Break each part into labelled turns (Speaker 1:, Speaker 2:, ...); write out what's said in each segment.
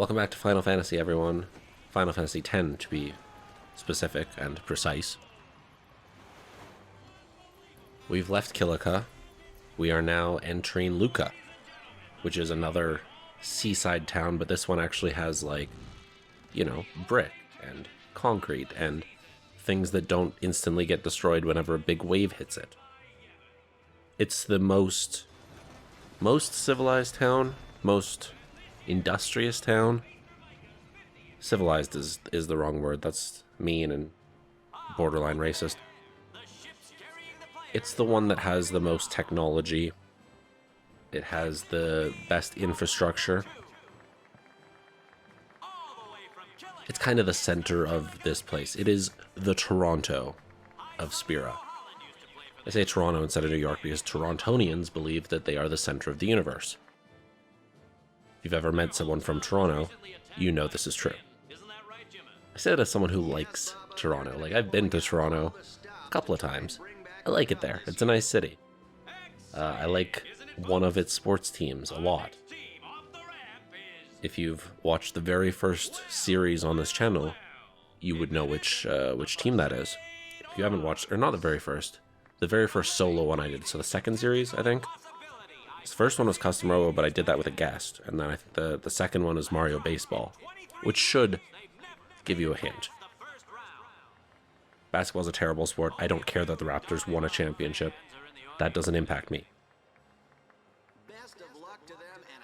Speaker 1: Welcome back to Final Fantasy, everyone. Final Fantasy X, to be specific and precise. We've left Kilika. We are now entering Luca, which is another seaside town, but this one actually has, like, you know, brick and concrete and things that don't instantly get destroyed whenever a big wave hits it. It's the most civilized town, most industrious town. Civilized is the wrong word. That's mean and borderline racist. It's the one that has the most technology. It has the best infrastructure. It's kind of the center of this place. It is the Toronto of Spira. I say Toronto instead of New York because Torontonians believe that they are the center of the universe. If you've ever met someone from Toronto, you know this is true. I say that as someone who likes Toronto. Like, I've been to Toronto a couple of times. I like it there. It's a nice city. I like one of its sports teams a lot. If you've watched the very first series on this channel, you would know which team that is. If you haven't watched, or not the very first solo one I did. So the second series, I think. The first one was Custom Robo, but I did that with a guest. And then I think the second one is Mario Baseball, which should give you a hint. Basketball is a terrible sport. I don't care that the Raptors won a championship. That doesn't impact me.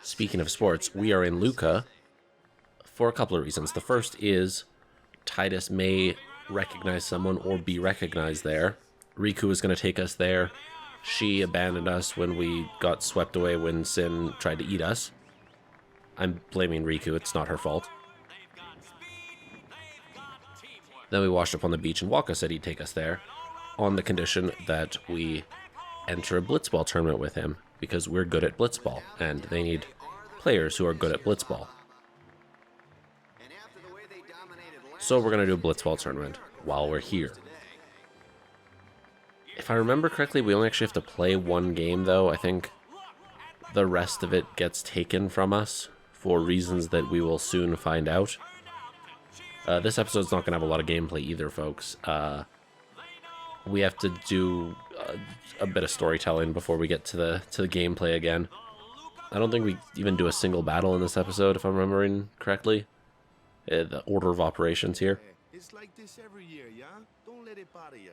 Speaker 1: Speaking of sports, we are in Luca for a couple of reasons. The first is Titus may recognize someone or be recognized there. Rikku is going to take us there. She abandoned us when we got swept away when Sin tried to eat us. I'm blaming Rikku, it's not her fault. Then we washed up on the beach and Wakka said he'd take us there on the condition that we enter a blitzball tournament with him because we're good at blitzball and they need players who are good at blitzball. So we're going to do a blitzball tournament while we're here. If I remember correctly, we only actually have to play one game, though. I think the rest of it gets taken from us for reasons that we will soon find out. This episode's not going to have a lot of gameplay either, folks. We have to do a bit of storytelling before we get to the gameplay again. I don't think we even do a single battle in this episode, if I'm remembering correctly. The order of operations here.
Speaker 2: It's like this every year, yeah? Don't let it bother you.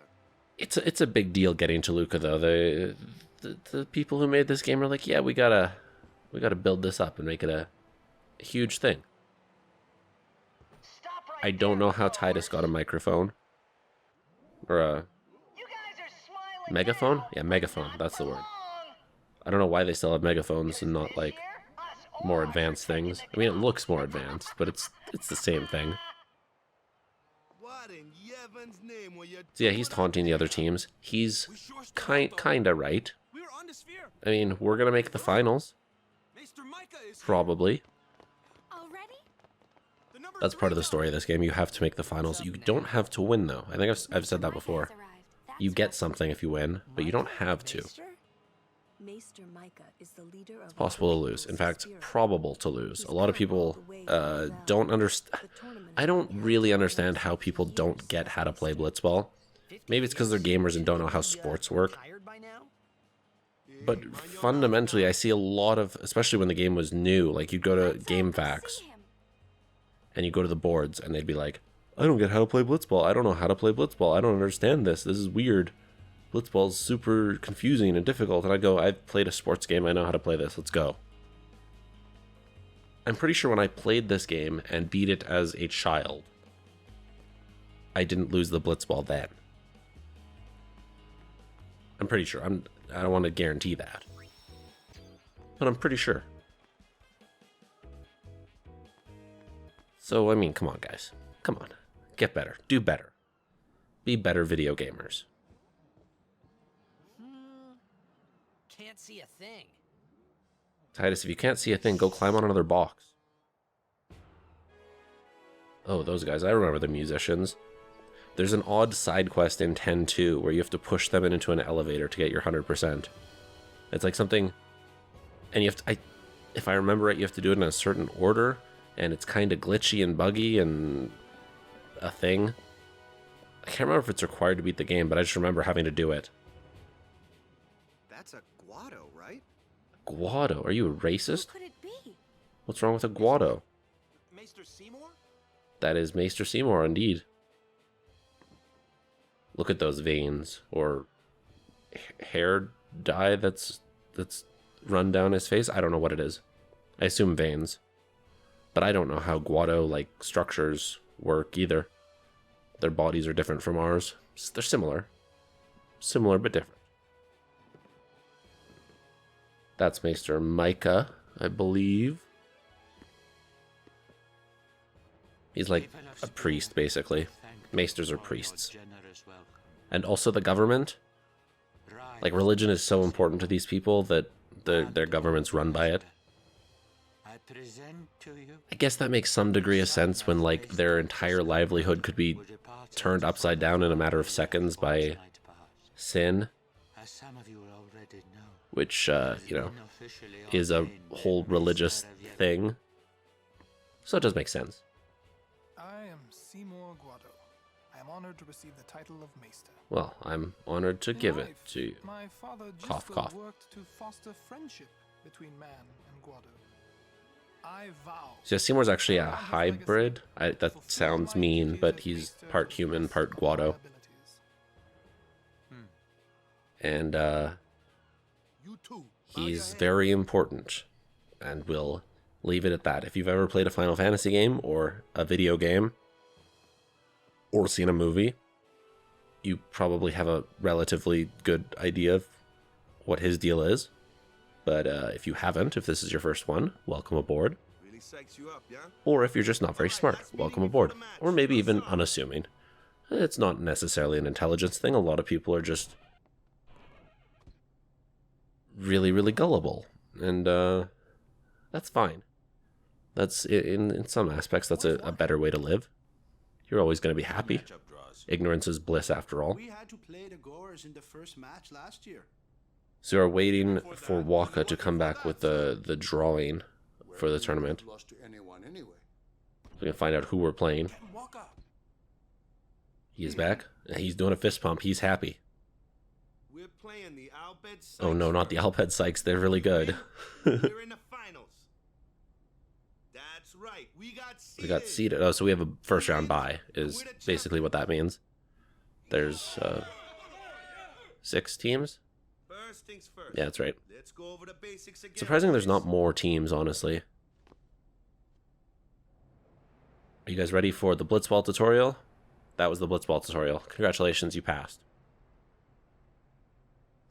Speaker 1: It's a big deal getting to Luca, though. The people who made this game are like, yeah, we gotta build this up and make it a huge thing. I don't know how Titus got a microphone. Or a megaphone? Yeah, megaphone, that's the word. I don't know why they still have megaphones and not, like, more advanced things. I mean, it looks more advanced, but it's the same thing. So yeah, he's taunting the other teams. He's kinda right. I mean, we're gonna make the finals. Probably. That's part of the story of this game. You have to make the finals. You don't have to win, though. I think I've said that before. You get something if you win, but you don't have to. It's possible to lose. In fact, probable to lose. A lot of people don't understand. I don't really understand how people don't get how to play blitzball. Maybe it's because they're gamers and don't know how sports work. But fundamentally, I see a lot of, especially when the game was new, like you'd go to GameFAQs and you go to the boards and they'd be like, I don't get how to play blitzball. I don't know how to play blitzball. I don't understand this. This is weird. Blitzball's super confusing and difficult. And I go, I've played a sports game. I know how to play this. Let's go. I'm pretty sure when I played this game and beat it as a child, I didn't lose the blitzball then. I'm pretty sure. I don't want to guarantee that. But I'm pretty sure. So, I mean, come on, guys. Come on. Get better. Do better. Be better video gamers.
Speaker 3: Can't see a thing.
Speaker 1: Titus, if you can't see a thing, go climb on another box. Oh, those guys. I remember the musicians. There's an odd side quest in 10-2 where you have to push them into an elevator to get your 100%. It's like something... And you have to... if I remember right, you have to do it in a certain order. and it's kind of glitchy and buggy and a thing. I can't remember if it's required to beat the game, but I just remember having to do it.
Speaker 2: That's a Guado, right?
Speaker 1: Guado? Are you a racist?
Speaker 4: Who could it be?
Speaker 1: What's wrong with a Guado?
Speaker 3: Maester Seymour?
Speaker 1: That is Maester Seymour, indeed. Look at those veins, or hair dye that's run down his face. I don't know what it is. I assume veins. But I don't know how Guado, like, structures work either. Their bodies are different from ours. They're similar. Similar, but different. That's Maester Micah, I believe. He's like a priest, basically. Maesters are priests. And also the government. Like, religion is so important to these people that their government's run by it. I guess that makes some degree of sense when, like, their entire livelihood could be turned upside down in a matter of seconds by sin. Which, you know, is a whole religious thing. So it does make sense.
Speaker 5: I am Seymour Guado. I am honored to receive the title of Maester.
Speaker 1: Well, I'm honored to give it to you.
Speaker 5: My father
Speaker 1: Cough,
Speaker 5: Gisco
Speaker 1: cough.
Speaker 5: worked to foster friendship between man and Guado. I vow.
Speaker 1: So Seymour's actually a hybrid. That sounds mean, but he's part human, part Guado. And
Speaker 2: You too.
Speaker 1: he's very important. And we'll leave it at that. If you've ever played a Final Fantasy game, or a video game, or seen a movie, you probably have a relatively good idea of what his deal is. But if you haven't, if this is your first one, welcome aboard.
Speaker 2: Really psychs you up, yeah?
Speaker 1: Or if you're just not very smart, welcome aboard. Or maybe even unassuming. It's not necessarily an intelligence thing. A lot of people are just really, really gullible. And that's fine. That's, in some aspects, that's a better way to live. You're always going to be happy. Ignorance is bliss, after all.
Speaker 6: We had to play the Goers in the first match last year.
Speaker 1: So we're waiting for Wakka to come back with the drawing for the tournament.
Speaker 6: Lost to anyone anyway.
Speaker 1: We can find out who we're playing.
Speaker 6: Wakka.
Speaker 1: He is back. He's doing a fist pump. He's happy.
Speaker 2: We're playing the Albed Sykes.
Speaker 1: Oh no, not the Alped Sykes. They're really good.
Speaker 2: We're in the finals. That's right. We got seeded.
Speaker 1: Oh, so we have a first round bye, is basically what that means. There's 6 teams?
Speaker 2: First things first.
Speaker 1: Yeah, that's right.
Speaker 2: Let's go over the basics again.
Speaker 1: Surprising there's not more teams, honestly. Are you guys ready for the Blitzball tutorial? That was the Blitzball tutorial. Congratulations, you passed.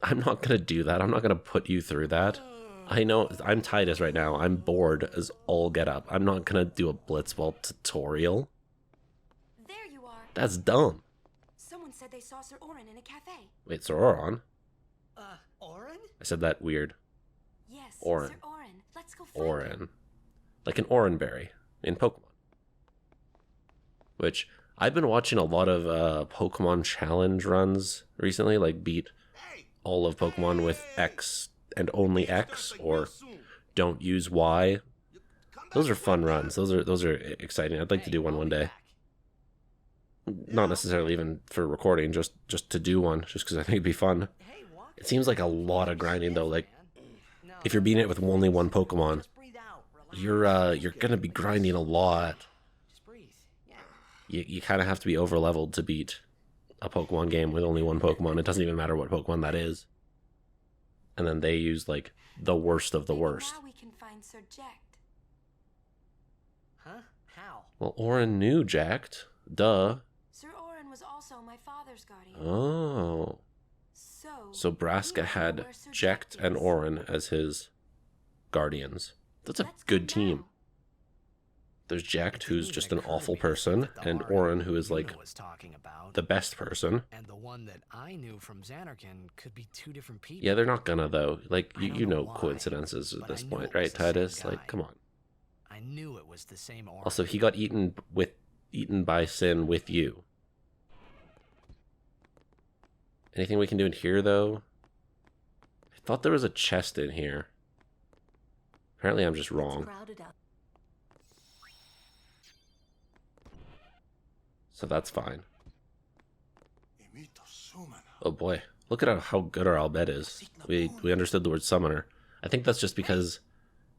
Speaker 1: I'm not going to do that. I'm not going to put you through that. I know, I'm Titus right now. I'm bored as all get up. I'm not going to do a Blitzball tutorial.
Speaker 4: There you are.
Speaker 1: That's dumb.
Speaker 4: Someone said they saw Sir Orin in a cafe.
Speaker 1: Wait, Sir Oron?
Speaker 3: Orin?
Speaker 1: I said that weird.
Speaker 4: Yes,
Speaker 1: Orin.
Speaker 4: Sir Orin. Let's go find him.
Speaker 1: Orin. Like an Oranberry in Pokemon. Which, I've been watching a lot of Pokemon challenge runs recently, like beat all of Pokemon with X and only X, or don't use Y. Those are fun runs. Those are exciting. I'd like to do one day. Not necessarily even for recording, just to do one, just because I think it'd be fun. It seems like a lot of grinding though. Like, if you're beating it with only one Pokemon, you're gonna be grinding a lot. You kind of have to be over leveled to beat a Pokemon game with only one Pokemon. It doesn't even matter what Pokemon that is. And then they use like the worst of the worst.
Speaker 4: Now we can find Sir Jacked.
Speaker 3: Huh? How?
Speaker 1: Well, Orin knew Jacked. Duh.
Speaker 4: Sir Orin was also my father's guardian.
Speaker 1: Oh. So Braska
Speaker 4: we know
Speaker 1: had
Speaker 4: where Sir
Speaker 1: Jacked and
Speaker 4: is.
Speaker 1: Orin as his guardians. That's a
Speaker 4: Let's go
Speaker 1: good team.
Speaker 4: now.
Speaker 1: There's Jacked,
Speaker 3: It didn't
Speaker 1: who's
Speaker 3: even
Speaker 1: just an
Speaker 3: occur to
Speaker 1: awful
Speaker 3: me
Speaker 1: person,
Speaker 3: that the
Speaker 1: and
Speaker 3: Mario
Speaker 1: Orin, who is like
Speaker 3: Luna was talking about,
Speaker 1: the best person.
Speaker 3: and the one that I knew from Xanarkand could be 2 different people.
Speaker 1: Yeah, they're not gonna though. Like,
Speaker 3: I
Speaker 1: you,
Speaker 3: don't
Speaker 1: you
Speaker 3: know
Speaker 1: know
Speaker 3: why,
Speaker 1: coincidences at
Speaker 3: but
Speaker 1: this
Speaker 3: I knew
Speaker 1: point,
Speaker 3: it was
Speaker 1: right,
Speaker 3: the same
Speaker 1: Titus? Like,
Speaker 3: guy.
Speaker 1: come on.
Speaker 3: I knew it was the same Orin.
Speaker 1: Also, he got eaten by sin with you. Anything we can do in here though? I thought there was a chest in here. Apparently I'm just wrong.
Speaker 4: Crowded up.
Speaker 1: So that's fine. Oh boy. Look at how good our Albed is. We understood the word summoner. I think that's just because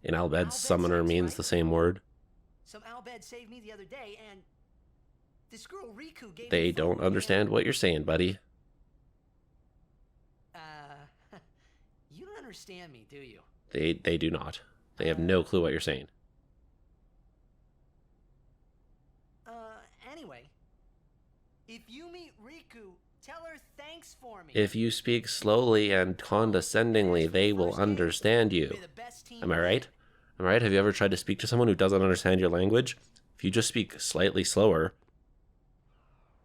Speaker 1: in Albed, summoner means the same word.
Speaker 7: Some Albed saved me the other day, and this girl Rikku gave
Speaker 1: They
Speaker 7: me
Speaker 1: don't
Speaker 7: food,
Speaker 1: understand what you're saying, buddy.
Speaker 7: You don't understand me, do you?
Speaker 1: They do not. They have no clue what you're saying.
Speaker 7: Anyway, if you meet Rikku, tell her thanks for me.
Speaker 1: If you speak slowly and condescendingly, they will understand you.
Speaker 7: We're the best team
Speaker 1: Am I right? Am I right? Have you ever tried to speak to someone who doesn't understand your language? If you just speak slightly slower,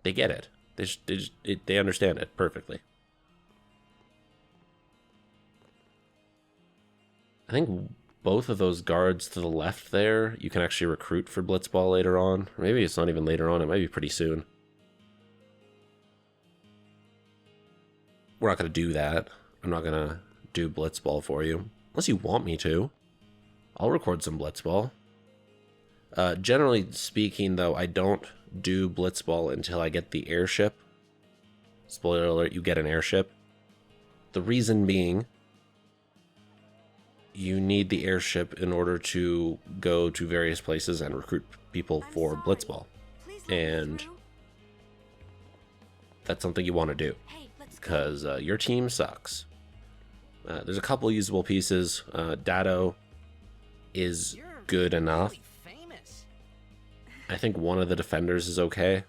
Speaker 1: they get it. They understand it perfectly. I think both of those guards to the left there, you can actually recruit for Blitzball later on. Or maybe it's not even later on. It might be pretty soon. We're not going to do that. I'm not going to do Blitzball for you. Unless you want me to. I'll record some Blitzball. Generally speaking, though, I don't do Blitzball until I get the airship. Spoiler alert, you get an airship. The reason being, you need the airship in order to go to various places and recruit people for Blitzball. And that's something you want to do, because your team sucks. There's a couple usable pieces. Dado is good enough. I think one of the defenders is okay.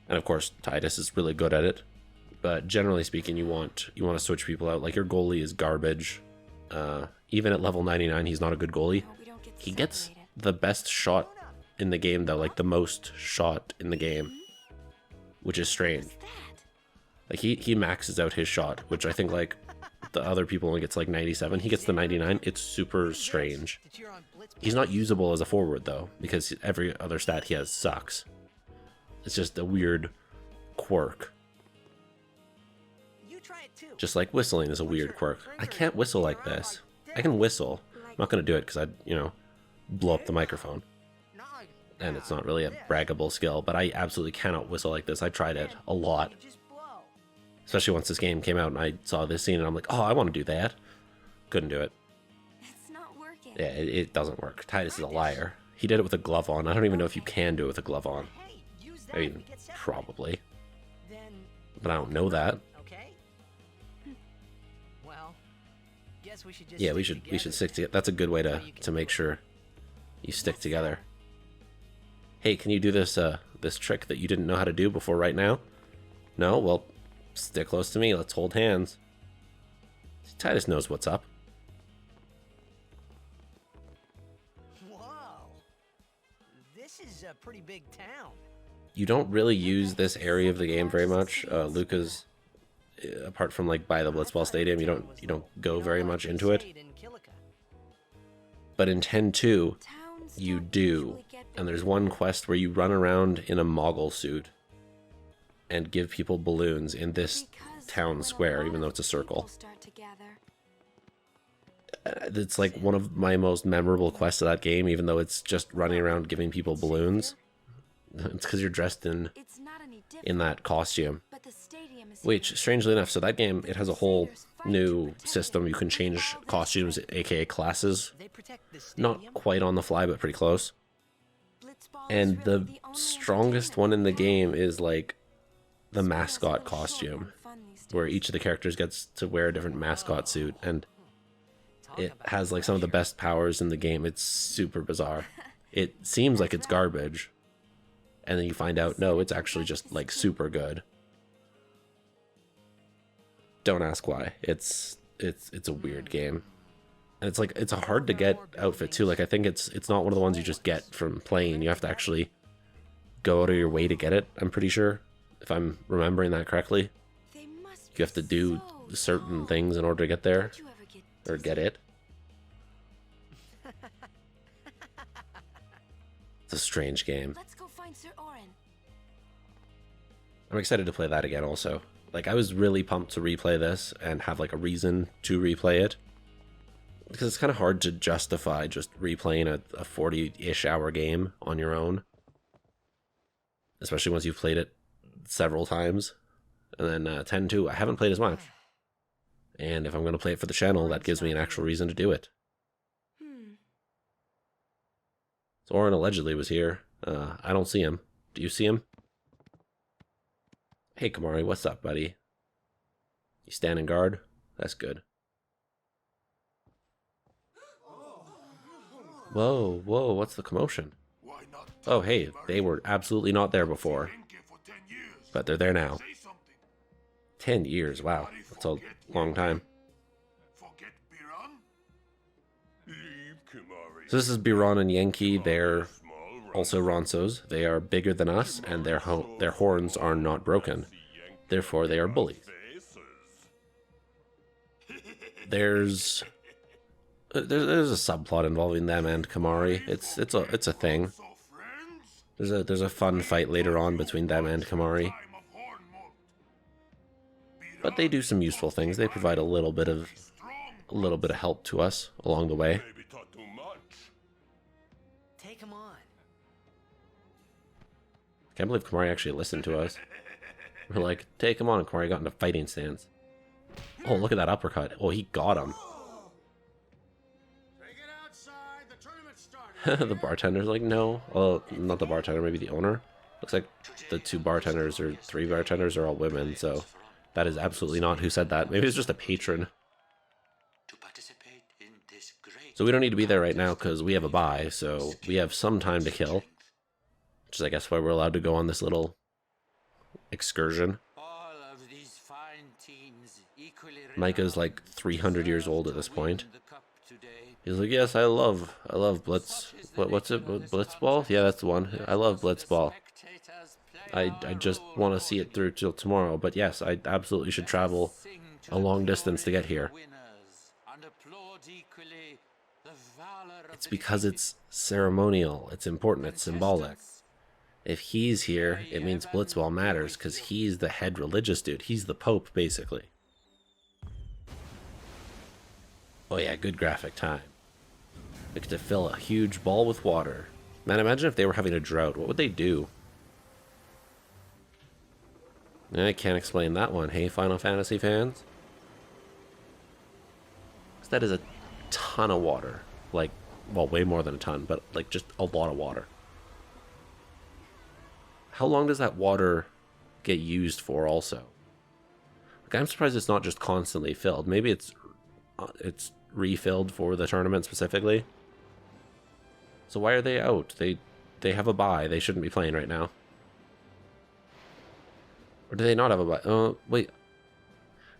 Speaker 1: And of course, Titus is really good at it. But generally speaking, you want to switch people out. Like, your goalie is garbage. Even at level 99, he's not a good goalie. He gets the best shot in the game, though. Like, the most shot in the game. Which is strange. Like, he maxes out his shot, which I think, like, the other people only gets, like, 97. He gets the 99. It's super strange. He's not usable as a forward, though, because every other stat he has sucks. It's just a weird quirk. Just like whistling is a weird quirk. I can't whistle like this. I can whistle. I'm not going to do it because I'd, blow up the microphone. And it's not really a braggable skill, but I absolutely cannot whistle like this. I tried it a lot. Especially once this game came out and I saw this scene and I'm like, oh, I want to do that. Couldn't do it.
Speaker 4: It's not working.
Speaker 1: Yeah, it doesn't work. Titus is a liar. He did it with a glove on. I don't even know if you can do it with a glove on. I mean, probably. But I don't know that. Yeah, we should stick together. That's a good way to make sure you stick together. Hey, can you do this this trick that you didn't know how to do before right now? No? Well, stick close to me. Let's hold hands. Titus knows what's up.
Speaker 7: Whoa. This is a pretty big town.
Speaker 1: You don't really use this area of the game very much. Luca's, apart from like by the Blitzball Stadium, you don't go very much into it. But in 10-2, you do. And there's one quest where you run around in a Moggle suit and give people balloons in this town square, even though it's a circle. It's like one of my most memorable quests of that game, even though it's just running around giving people balloons. It's because you're dressed in that costume. Which, strangely enough, so that game, it has a whole new system. You can change costumes, aka classes. Not quite on the fly, but pretty close. And the strongest one in the game is like the mascot costume, where each of the characters gets to wear a different mascot suit, and it has like some of the best powers in the game. It's super bizarre. It seems like it's garbage, and then you find out, no, it's actually just like super good. Don't ask why. It's a weird game. And it's like, it's a hard to get outfit too. Like, I think it's not one of the ones you just get from playing. You have to actually go out of your way to get it, I'm pretty sure, if I'm remembering that correctly. You have to do certain things in order to get there, or get it. It's a strange game.
Speaker 4: Let's go find Sir Orin.
Speaker 1: I'm excited to play that again also. Like, I was really pumped to replay this and have like a reason to replay it. Because it's kind of hard to justify just replaying a 40-ish hour game on your own. especially once you've played it several times. And then 10 2, I haven't played as much. And if I'm going to play it for the channel, that gives me an actual reason to do it. So Orin allegedly was here. I don't see him. Do you see him? Hey, Kamari, what's up, buddy? You standing guard? That's good. Whoa, whoa, what's the commotion? Oh, hey, they were absolutely not there before. But they're there now. 10 years, wow. That's a long time. So this is Biron and Yankee. They're also Ronsos. They are bigger than us, and their horns are not broken. Therefore, they are bullies. There's a subplot involving them and Kamari. It's a thing. There's a fun fight later on between them and Kamari. But they do some useful things. They provide a little bit of help to us along the way.
Speaker 7: Take him on.
Speaker 1: Can't believe Kamari actually listened to us. We're like, take him on, and Kamari got into fighting stance. Oh, look at that uppercut. Oh, he got him. The bartender's like, no. Well, not the bartender, maybe the owner. Looks like the 2 bartenders or 3 bartenders are all women, so that is absolutely not who said that. Maybe it's just a patron. So we don't need to be there right now because we have a bye, so we have some time to kill. Which is, I guess, why we're allowed to go on this little excursion. Micah's like 300 years old at this point. He's like, yes, I love Blitz. What's it? Blitzball? Yeah, that's the one. I love Blitzball. I just want to see it through till tomorrow. But yes, I absolutely should travel a long distance to get here. It's because it's ceremonial. It's important. It's symbolic. If he's here, it means Blitzball matters because he's the head religious dude. He's the Pope, basically. Oh yeah, good graphic time. We get to fill a huge ball with water. Man, imagine if they were having a drought. What would they do? I can't explain that one. Hey, Final Fantasy fans? That is a ton of water. Like, well, way more than a ton, but like just a lot of water. How long does that water get used for also? Like, I'm surprised it's not just constantly filled. Maybe it's refilled for the tournament specifically. So why are they out? They have a bye. They shouldn't be playing right now. Or do they not have a bye? Oh, wait.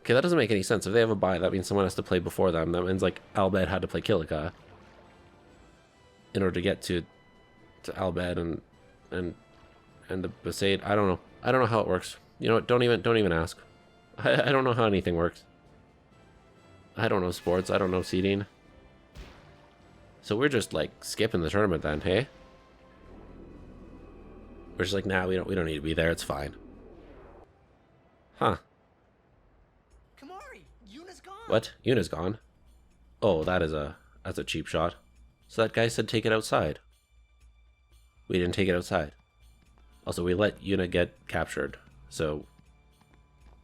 Speaker 1: Okay, that doesn't make any sense. If they have a bye, that means someone has to play before them. That means, like, Albed had to play Kilika in order to get to Albed and the Besaid. I don't know. I don't know how it works. You know what? Don't even ask. I don't know how anything works. I don't know sports. I don't know seeding. So we're just like skipping the tournament then, hey? We're just like, nah, we don't need to be there. It's fine. Huh?
Speaker 7: Kamari, Yuna's gone.
Speaker 1: What? Yuna's gone? Oh, that's a cheap shot. So that guy said take it outside. We didn't take it outside. Also, we let Yuna get captured, so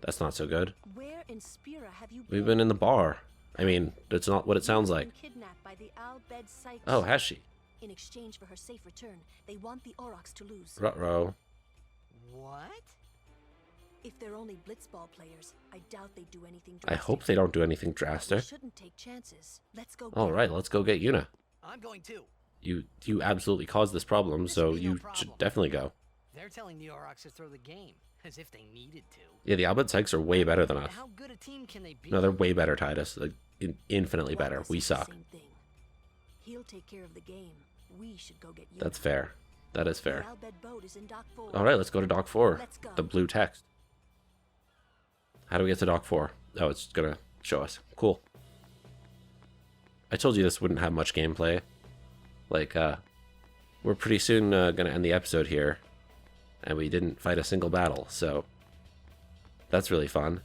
Speaker 1: that's not so good.
Speaker 4: Where in Spira have you
Speaker 1: We've been in the bar. I mean, that's not what it sounds like.
Speaker 4: Kidnapped by the Albed Psyche.
Speaker 1: Oh, has she?
Speaker 4: In exchange for her safe return, they want the Aurochs to lose.
Speaker 1: Ruh-roh.
Speaker 7: What?
Speaker 4: If they're only Blitzball players, I doubt they do anything drastic.
Speaker 1: I hope they don't do anything
Speaker 4: We
Speaker 1: drastic.
Speaker 4: shouldn't take chances. Let's go.
Speaker 1: All right, let's go get Yuna.
Speaker 3: I'm going too.
Speaker 1: You absolutely caused this problem,
Speaker 3: This
Speaker 1: so
Speaker 3: would be no
Speaker 1: you
Speaker 3: problem.
Speaker 1: should definitely go.
Speaker 3: They're telling the Aurochs to throw the game, as if they needed to.
Speaker 1: Yeah, the Albed Sykes are way better than us.
Speaker 3: How good a team can they be?
Speaker 1: No, they're way better, Titus. Like, infinitely better.
Speaker 4: Wakka
Speaker 1: We
Speaker 4: said the
Speaker 1: suck.
Speaker 4: same thing. He'll take care of the game. We should go get Yuna.
Speaker 1: That's fair. That is fair.
Speaker 4: The Albed boat is in Dock 4.
Speaker 1: All right, let's go to Dock 4.
Speaker 4: Let's go.
Speaker 1: The blue text. How do we get to Dock 4? Oh, it's gonna show us. Cool. I told you this wouldn't have much gameplay. Like, we're pretty soon gonna end the episode here, and we didn't fight a single battle, so that's really fun.